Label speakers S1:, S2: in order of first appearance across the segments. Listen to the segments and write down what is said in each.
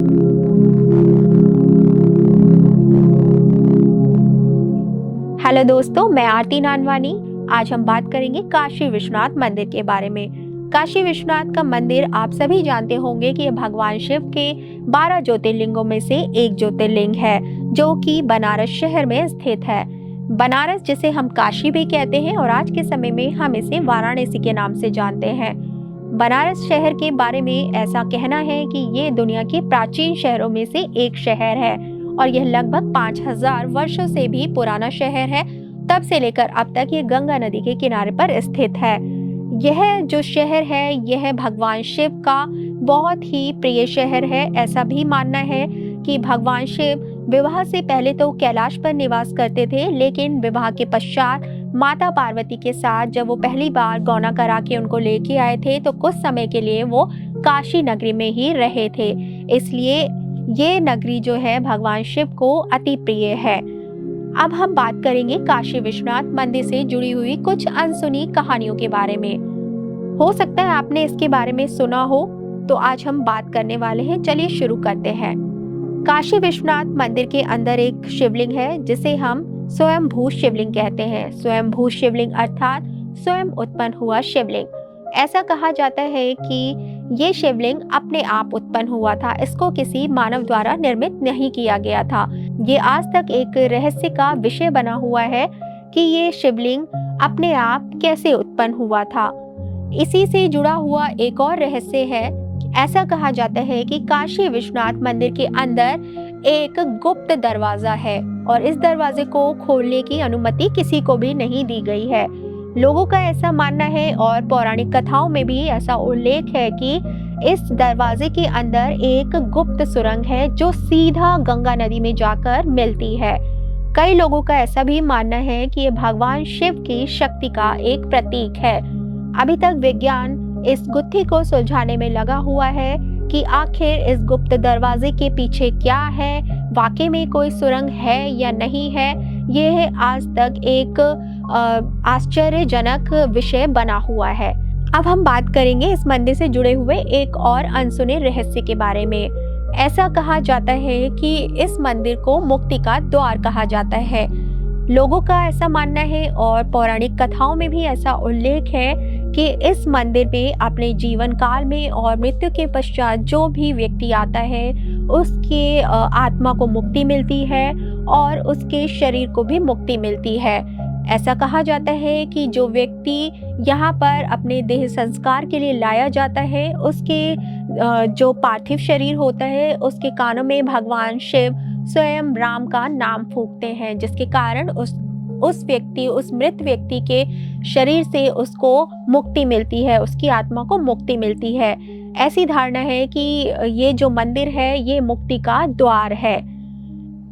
S1: Hello दोस्तों, मैं आरती नानवानी। आज हम बात करेंगे काशी विश्वनाथ मंदिर के बारे में। काशी विश्वनाथ का मंदिर आप सभी जानते होंगे कि यह भगवान शिव के 12 ज्योतिर्लिंगों में से एक ज्योतिर्लिंग है, जो कि बनारस शहर में स्थित है। बनारस जिसे हम काशी भी कहते हैं और आज के समय में हम इसे वाराणसी के नाम से जानते हैं। बनारस शहर के बारे में ऐसा कहना है कि ये दुनिया के प्राचीन शहरों में से एक शहर है और यह लगभग 5000 वर्षों से भी पुराना शहर है। तब से लेकर अब तक ये गंगा नदी के किनारे पर स्थित है। यह जो शहर है, यह भगवान शिव का बहुत ही प्रिय शहर है। ऐसा भी मानना है कि भगवान शिव विवाह से पहले तो कैलाश पर निवास करते थे, लेकिन विवाह के पश्चात माता पार्वती के साथ जब वो पहली बार गौना करा के उनको लेके आए थे, तो कुछ समय के लिए वो काशी नगरी में ही रहे थे। इसलिए ये नगरी जो है भगवान शिव को अति प्रिय है। अब हम बात करेंगे काशी विश्वनाथ मंदिर से जुड़ी हुई कुछ अनसुनी कहानियों के बारे में। हो सकता है आपने इसके बारे में सुना हो, तो आज हम बात करने वाले हैं। चलिए शुरू करते हैं। काशी विश्वनाथ मंदिर के अंदर एक शिवलिंग है जिसे हम स्वयंभू शिवलिंग कहते हैं। स्वयंभू शिवलिंग अर्थात स्वयं उत्पन्न हुआ शिवलिंग। ऐसा कहा जाता है कि ये शिवलिंग अपने आप उत्पन्न हुआ था, इसको किसी मानव द्वारा निर्मित नहीं किया गया था। ये आज तक एक रहस्य का विषय बना हुआ है कि ये शिवलिंग अपने आप कैसे उत्पन्न हुआ था। इसी से जुड़ा हुआ एक और रहस्य है। ऐसा कहा जाता है कि काशी विश्वनाथ मंदिर के अंदर एक गुप्त दरवाजा है और इस दरवाजे को खोलने की अनुमति किसी को भी नहीं दी गई है। लोगों का ऐसा मानना है और पौराणिक कथाओं में भी ऐसा उल्लेख है कि इस दरवाजे के अंदर एक गुप्त सुरंग है जो सीधा गंगा नदी में जाकर मिलती है। कई लोगों का ऐसा भी मानना है कि यह भगवान शिव की शक्ति का एक प्रतीक है। अभी तक विज्ञान इस गुत्थी को सुलझाने में लगा हुआ है कि आखिर इस गुप्त दरवाजे के पीछे क्या है, वाकई में कोई सुरंग है या नहीं है। यह आज तक एक आश्चर्यजनक विषय बना हुआ है। अब हम बात करेंगे इस मंदिर से जुड़े हुए एक और अनसुने रहस्य के बारे में। ऐसा कहा जाता है कि इस मंदिर को मुक्ति का द्वार कहा जाता है। लोगों का ऐसा मानना है और पौराणिक कथाओं में भी ऐसा उल्लेख है कि इस मंदिर में अपने जीवन काल में और मृत्यु के पश्चात जो भी व्यक्ति आता है उसके आत्मा को मुक्ति मिलती है और उसके शरीर को भी मुक्ति मिलती है। ऐसा कहा जाता है कि जो व्यक्ति यहाँ पर अपने देह संस्कार के लिए लाया जाता है, उसके जो पार्थिव शरीर होता है उसके कानों में भगवान शिव स्वयं राम का नाम फूंकते हैं, जिसके कारण उस मृत व्यक्ति के शरीर से उसको मुक्ति मिलती है, उसकी आत्मा को मुक्ति मिलती है। ऐसी धारणा है कि ये जो मंदिर है ये मुक्ति का द्वार है।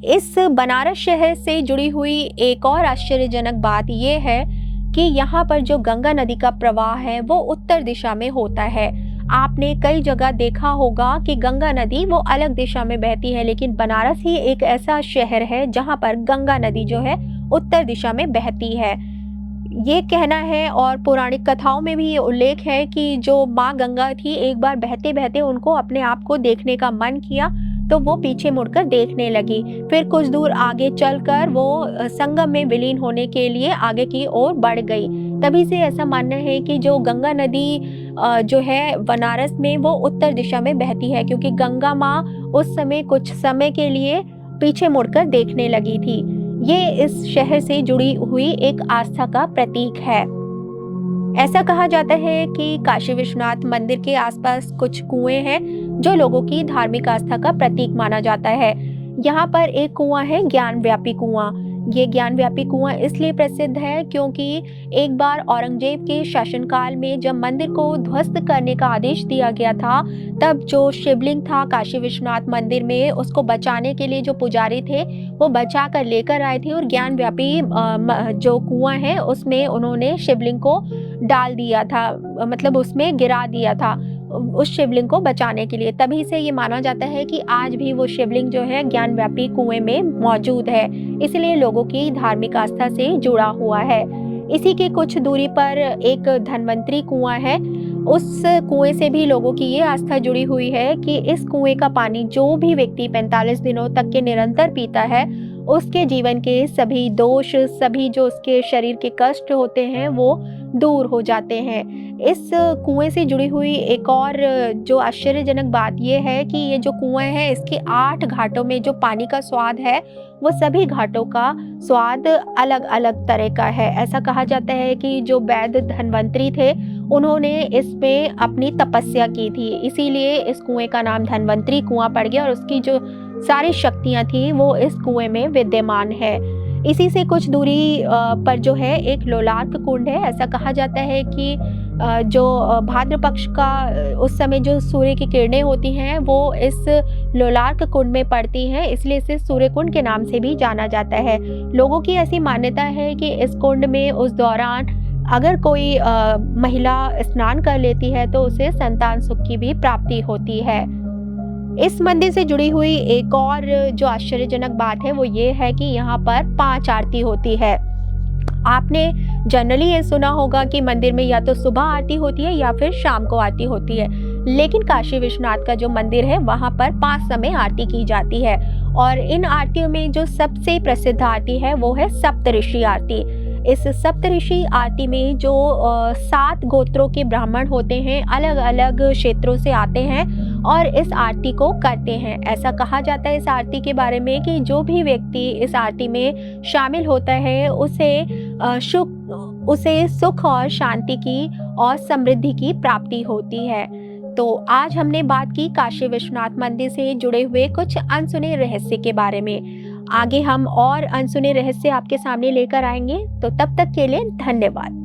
S1: इस बनारस शहर से जुड़ी हुई एक और आश्चर्यजनक बात यह है कि यहाँ पर जो गंगा नदी का प्रवाह है वो उत्तर दिशा में होता है। आपने कई जगह देखा होगा कि गंगा नदी वो अलग दिशा में बहती है, लेकिन बनारस ही एक ऐसा शहर है जहाँ पर गंगा नदी जो है उत्तर दिशा में बहती है। ये कहना है और पौराणिक कथाओं में भी ये उल्लेख है कि जो माँ गंगा थी, एक बार बहते बहते उनको अपने आप को देखने का मन किया तो वो पीछे मुड़कर देखने लगी। फिर कुछ दूर आगे चलकर वो संगम में विलीन होने के लिए आगे की ओर बढ़ गई। तभी से ऐसा मानना है कि जो गंगा नदी जो है बनारस में वो उत्तर दिशा में बहती है, क्योंकि गंगा माँ उस समय कुछ समय के लिए पीछे मुड़कर देखने लगी थी। ये इस शहर से जुड़ी हुई एक आस्था का प्रतीक है। ऐसा कहा जाता है कि काशी विश्वनाथ मंदिर के आसपास कुछ कुएं हैं जो लोगों की धार्मिक आस्था का प्रतीक माना जाता है। यहाँ पर एक कुआं है ज्ञानव्यापी कुआं। ये ज्ञानव्यापी कुआं इसलिए प्रसिद्ध है क्योंकि एक बार औरंगजेब के शासनकाल में जब मंदिर को ध्वस्त करने का आदेश दिया गया था, तब जो शिवलिंग था काशी विश्वनाथ मंदिर में, उसको बचाने के लिए जो पुजारी थे वो बचा कर लेकर आए थे और ज्ञानव्यापी जो कुआं है उसमें उन्होंने शिवलिंग को डाल दिया था, मतलब उसमें गिरा दिया था उस शिवलिंग को बचाने के लिए। तभी से ये माना जाता है कि आज भी वो शिवलिंग जो है ज्ञानव्यापी कुएं में मौजूद है, इसलिए लोगों की धार्मिक आस्था से जुड़ा हुआ है। इसी के कुछ दूरी पर एक धन्वंतरी कुआं है, उस कुएं से भी लोगों की ये आस्था जुड़ी हुई है कि इस कुएं का पानी जो भी व्यक्ति 45 दिनों तक के निरंतर पीता है, उसके जीवन के सभी दोष, सभी जो उसके शरीर के कष्ट होते हैं वो दूर हो जाते हैं। इस कुएं से जुड़ी हुई एक और जो आश्चर्यजनक बात ये है कि ये जो कुआं है, इसके 8 घाटों में जो पानी का स्वाद है, वो सभी घाटों का स्वाद अलग-अलग तरह का है। ऐसा कहा जाता है कि जो वैद्य धन्वंतरी थे, उन्होंने इसमें अपनी तपस्या की थी, इसीलिए इस कुएं का नाम धन्वंतरी कुआं पड़ गया और उसकी जो सारी शक्तियाँ थी वो इस कुएं में विद्यमान है। इसी से कुछ दूरी पर जो है एक लोलार्क कुंड है। ऐसा कहा जाता है कि जो भाद्र पक्ष का उस समय जो सूर्य की किरणें होती हैं वो इस लोलार्क कुंड में पड़ती हैं, इसलिए इसे सूर्य कुंड के नाम से भी जाना जाता है। लोगों की ऐसी मान्यता है कि इस कुंड में उस दौरान अगर कोई महिला स्नान कर लेती है तो उसे संतान सुख की भी प्राप्ति होती है। इस मंदिर से जुड़ी हुई एक और जो आश्चर्यजनक बात है वो ये है कि यहाँ पर 5 आरती होती है। आपने जनरली ये सुना होगा कि मंदिर में या तो सुबह आरती होती है या फिर शाम को आरती होती है, लेकिन काशी विश्वनाथ का जो मंदिर है वहाँ पर 5 समय आरती की जाती है और इन आरतियों में जो सबसे प्रसिद्ध आरती है वो है सप्तऋषि आरती। इस सप्तऋषि आरती में जो 7 गोत्रों के ब्राह्मण होते हैं, अलग-अलग क्षेत्रों से आते हैं और इस आरती को करते हैं। ऐसा कहा जाता है इस आरती के बारे में कि जो भी व्यक्ति इस आरती में शामिल होता है उसे सुख और शांति की और समृद्धि की प्राप्ति होती है। तो आज हमने बात की काशी विश्वनाथ मंदिर से जुड़े हुए कुछ अनसुने रहस्य के बारे में। आगे हम और अनसुने रहस्य आपके सामने लेकर आएंगे, तो तब तक के लिए धन्यवाद।